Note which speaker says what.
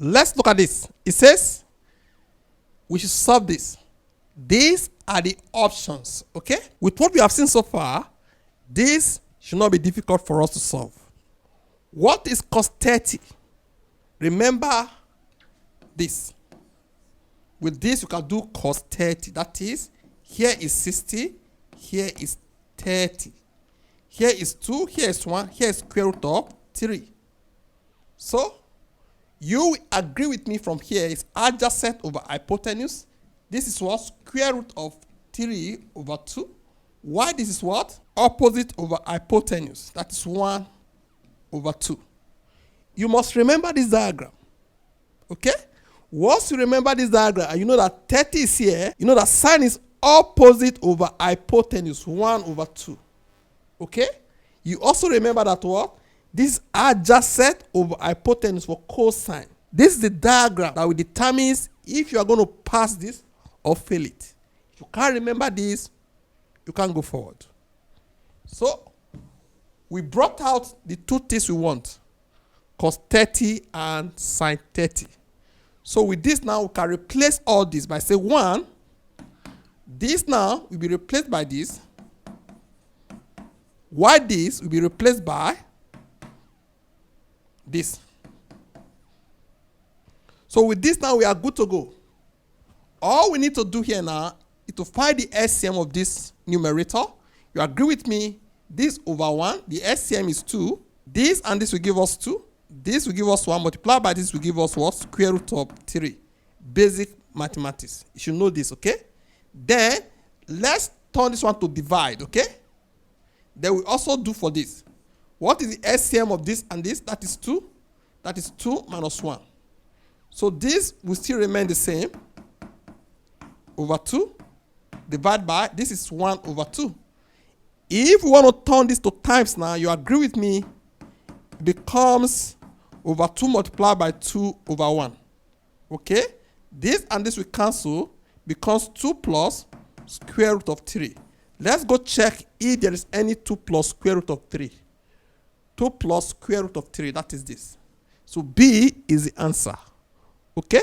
Speaker 1: Let's look at this. It says we should solve this. These are the options, okay? With what we have seen so far, this should not be difficult for us to solve. What is cos 30? Remember this. With this, you can do cos 30. That is, here is 60, here is 30. Here is 2, here is 1, here is square root of 3. So, you agree with me from here is adjacent over hypotenuse. This is what? Square root of 3 over 2. Why this is what? Opposite over hypotenuse. That is 1 over 2. You must remember this diagram. Okay? Once you remember this diagram and you know that 30 is here, you know that sine is opposite over hypotenuse, 1 over 2. Okay? You also remember that what? This is adjacent over hypotenuse for cosine. This is the diagram that will determine if you are going to pass this or fail it. If you can't remember this, you can't go forward. So, we brought out the two things we want. Cos 30 and sine 30. So with this now, we can replace all this by say 1. This now will be replaced by this. While this will be replaced by this. So with this now, we are good to go. All we need to do here now is to find the LCM of this numerator. You agree with me? This over 1, the LCM is 2. This and this will give us 2. This will give us 1, multiplied by this will give us what? Square root of 3. Basic mathematics. You should know this, okay? Then, let's turn this one to divide, okay? Then we also do for this. What is the LCM of this and this? That is 2. That is 2 minus 1. So this will still remain the same. Over 2. Divide by, this is 1 over 2. If we want to turn this to times now, you agree with me, it becomes over 2 multiplied by 2 over 1. Okay? This and this will cancel, becomes 2 plus square root of 3. Let's go check if there is any 2 plus square root of 3. 2 plus square root of 3, that is this. So B is the answer. Okay?